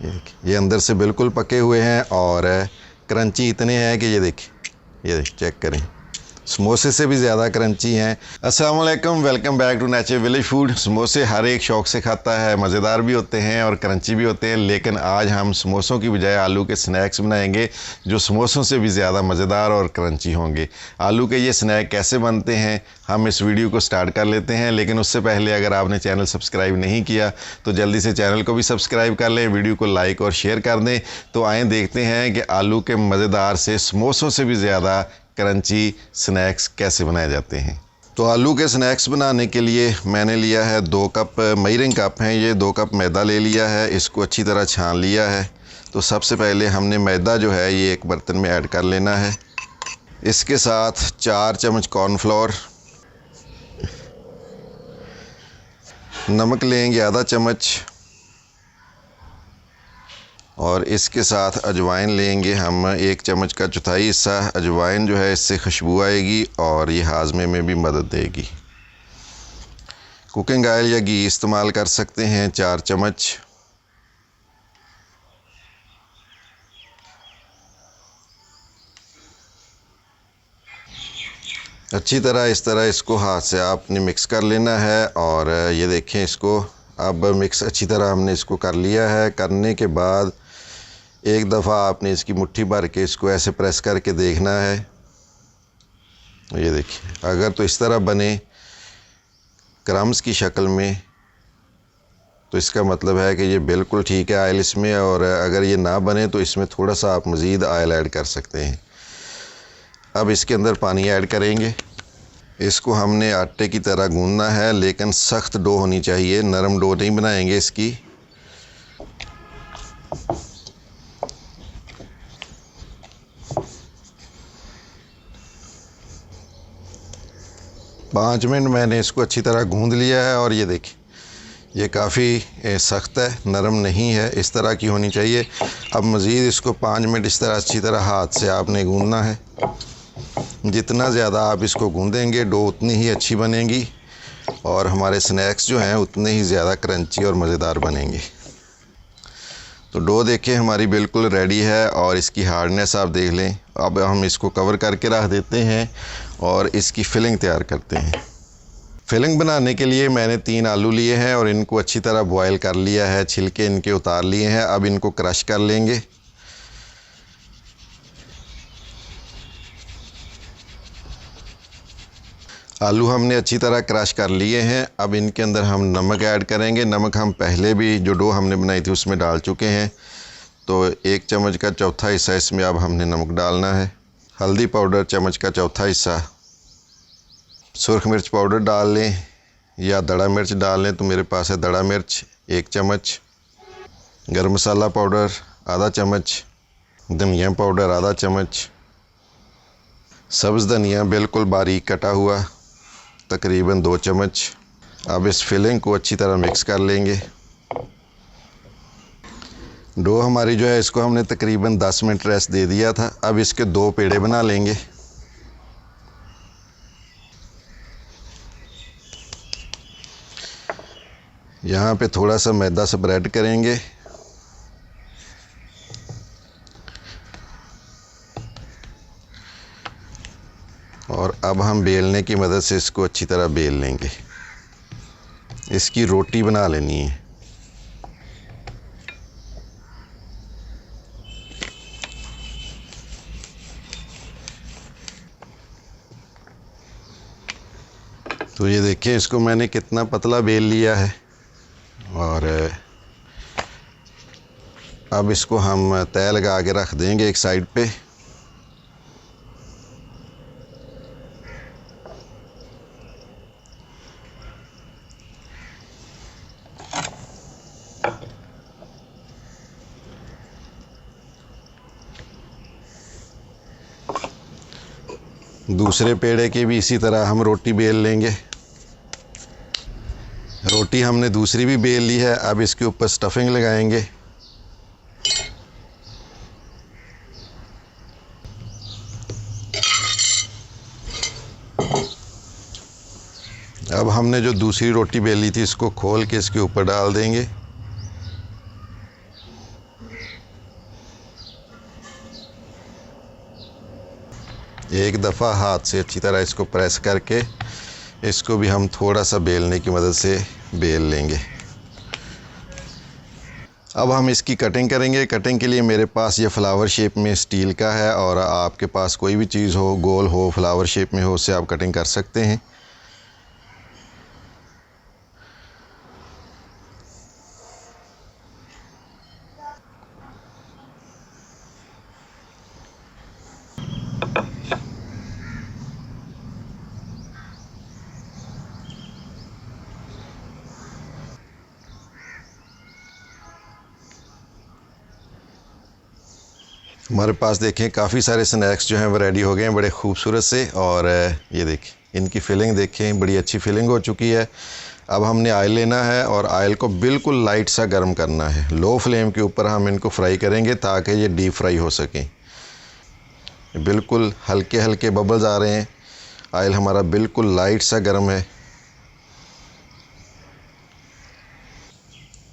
ये अंदर से बिल्कुल पके हुए हैं और क्रंची इतने हैं कि ये देखिए चेक करें, समोसे से भी ज़्यादा क्रंची हैं। अस्सलाम वालेकुम, welcome back to Nature Village Food. समोसे हर एक शौक़ से खाता है, मज़ेदार भी होते हैं और क्रंची भी होते हैं, लेकिन आज हम समोसों की बजाय आलू के स्नैक्स बनाएंगे जो समोसों से भी ज़्यादा मज़ेदार और क्रंची होंगे। आलू के ये स्नैक कैसे बनते हैं हम इस वीडियो को स्टार्ट कर लेते हैं, लेकिन उससे पहले अगर आपने चैनल सब्सक्राइब नहीं किया तो जल्दी से चैनल को भी सब्सक्राइब कर लें, वीडियो को लाइक और शेयर कर दें। तो आएँ देखते हैं कि आलू के मज़ेदार से समोसों से भी ज़्यादा क्रंची स्नैक्स कैसे बनाए जाते हैं। तो आलू के स्नैक्स बनाने के लिए मैंने लिया है 2 कप मेजरिंग कप हैं, ये 2 कप मैदा ले लिया है, इसको अच्छी तरह छान लिया है। तो सबसे पहले हमने मैदा जो है ये एक बर्तन में ऐड कर लेना है। इसके साथ 4 चम्मच कॉर्नफ्लोर, नमक लेंगे आधा चम्मच और इसके साथ अजवाइन लेंगे हम 1 चम्मच का चौथाई हिस्सा। अजवाइन जो है इससे खुशबू आएगी और ये हाजमे में भी मदद देगी। कुकिंग ऑयल या घी इस्तेमाल कर सकते हैं 4 चम्मच। अच्छी तरह इस तरह इसको हाथ से आपने मिक्स कर लेना है और ये देखें इसको अब मिक्स अच्छी तरह हमने इसको कर लिया है। करने के बाद एक दफ़ा आपने इसकी मुट्ठी भर के इसको ऐसे प्रेस करके देखना है। ये देखिए, अगर तो इस तरह बने क्रम्स की शक्ल में तो इसका मतलब है कि ये बिल्कुल ठीक है आयल इसमें, और अगर ये ना बने तो इसमें थोड़ा सा आप मज़ीद आयल ऐड कर सकते हैं। अब इसके अंदर पानी ऐड करेंगे। इसको हमने आटे की तरह गूंदना है, लेकिन सख्त डो होनी चाहिए, नरम डो नहीं बनाएंगे इसकी। पाँच मिनट मैंने इसको अच्छी तरह गूंद लिया है और ये देखिए ये काफ़ी सख्त है, नरम नहीं है, इस तरह की होनी चाहिए। अब मज़ीद इसको 5 मिनट इस तरह अच्छी तरह हाथ से आपने गूंदना है। जितना ज़्यादा आप इसको गूंदेंगे डो उतनी ही अच्छी बनेगी और हमारे स्नैक्स जो हैं उतने ही ज़्यादा क्रंची और मज़ेदार बनेंगे। तो डो देखिए हमारी बिल्कुल रेडी है और इसकी हार्डनेस आप देख लें। अब हम इसको कवर करके रख देते हैं और इसकी फिलिंग तैयार करते हैं। फिलिंग बनाने के लिए मैंने 3 आलू लिए हैं और इनको अच्छी तरह बॉयल कर लिया है, छिलके इनके उतार लिए हैं। अब इनको क्रश कर लेंगे। आलू हमने अच्छी तरह क्रश कर लिए हैं। अब इनके अंदर हम नमक ऐड करेंगे। नमक हम पहले भी जो डो हमने बनाई थी उसमें डाल चुके हैं, तो 1 चम्मच का चौथा हिस्सा इसमें अब हमने नमक डालना है। हल्दी पाउडर चम्मच का चौथा हिस्सा। सुरख मिर्च पाउडर डाल लें या दड़ा मिर्च डाल लें, तो मेरे पास है दड़ा मिर्च 1 चम्मच। गरम मसाला पाउडर आधा चम्मच। धनिया पाउडर आधा चम्मच। सब्ज़ धनिया बिल्कुल बारीक कटा हुआ तकरीबन 2 चम्मच। अब इस फिलिंग को अच्छी तरह मिक्स कर लेंगे। डो हमारी जो है इसको हमने तकरीबन 10 मिनट रेस्ट दे दिया था। अब इसके 2 पेड़े बना लेंगे। यहाँ पे थोड़ा सा मैदा स्प्रेड करेंगे और अब हम बेलने की मदद से इसको अच्छी तरह बेल लेंगे। इसकी रोटी बना लेनी है। तो ये देखिए इसको मैंने कितना पतला बेल लिया है और अब इसको हम तय लगा के रख देंगे एक साइड पे। दूसरे पेड़े की भी इसी तरह हम रोटी बेल लेंगे। रोटी हमने दूसरी भी बेल ली है। अब इसके ऊपर स्टफिंग लगाएंगे। अब हमने जो दूसरी रोटी बेली थी इसको खोल के इसके ऊपर डाल देंगे। एक दफ़ा हाथ से अच्छी तरह इसको प्रेस करके इसको भी हम थोड़ा सा बेलने की मदद से बेल लेंगे। अब हम इसकी कटिंग करेंगे। कटिंग के लिए मेरे पास ये फ्लावर शेप में स्टील का है, और आपके पास कोई भी चीज़ हो, गोल हो, फ्लावर शेप में हो, उससे आप कटिंग कर सकते हैं। हमारे पास देखें काफ़ी सारे स्नैक्स जो हैं वो रेडी हो गए हैं बड़े खूबसूरत से। और ये देखें इनकी फिलिंग देखें, बड़ी अच्छी फिलिंग हो चुकी है। अब हमने ऑयल लेना है और ऑयल को बिल्कुल लाइट सा गर्म करना है। लो फ्लेम के ऊपर हम इनको फ्राई करेंगे ताकि ये डीप फ्राई हो सकें। बिल्कुल हल्के हल्के बबल्स आ रहे हैं। ऑयल हमारा बिल्कुल लाइट सा गर्म है।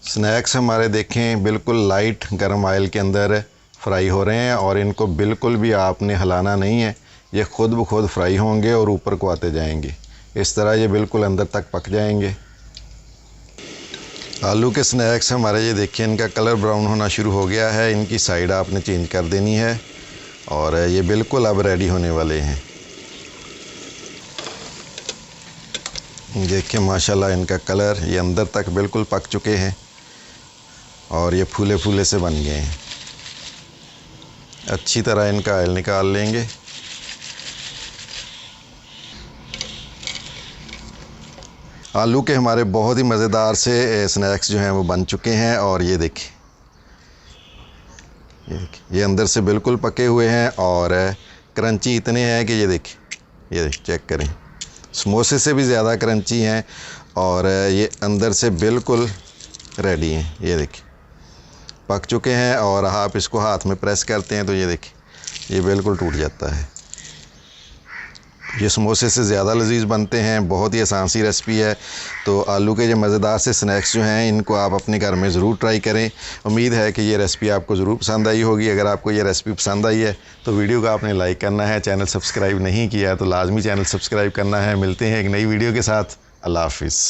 स्नैक्स हमारे देखें बिल्कुल लाइट गर्म ऑयल के अंदर फ्राई हो रहे हैं, और इनको बिल्कुल भी आपने हिलाना नहीं है। ये खुद ब खुद फ्राई होंगे और ऊपर को आते जाएंगे। इस तरह ये बिल्कुल अंदर तक पक जाएंगे। आलू के स्नैक्स हमारे ये देखिए इनका कलर ब्राउन होना शुरू हो गया है। इनकी साइड आपने चेंज कर देनी है, और ये बिल्कुल अब रेडी होने वाले हैं। देखिए माशाल्लाह इनका कलर ये अंदर तक बिल्कुल पक चुके हैं, और ये फूले फूले से बन गए हैं। अच्छी तरह इनका ऑयल निकाल लेंगे। आलू के हमारे बहुत ही मज़ेदार से स्नैक्स जो हैं वो बन चुके हैं। और ये देखिए ये अंदर से बिल्कुल पके हुए हैं, और क्रंची इतने हैं कि ये देखिए चेक करें, समोसे से भी ज़्यादा क्रंची हैं, और ये अंदर से बिल्कुल रेडी हैं। ये देखिए पक चुके हैं, और आप इसको हाथ में प्रेस करते हैं तो ये देखिए ये बिल्कुल टूट जाता है। ये समोसे से ज़्यादा लजीज बनते हैं। बहुत ही आसान सी रेसिपी है। तो आलू के ये मज़ेदार से स्नैक्स जो हैं इनको आप अपने घर में ज़रूर ट्राई करें। उम्मीद है कि ये रेसिपी आपको ज़रूर पसंद आई होगी। अगर आपको ये रेसिपी पसंद आई है तो वीडियो को आपने लाइक करना है। चैनल सब्सक्राइब नहीं किया है तो लाजमी चैनल सब्सक्राइब करना है। मिलते हैं एक नई वीडियो के साथ। अल्लाह हाफिज़।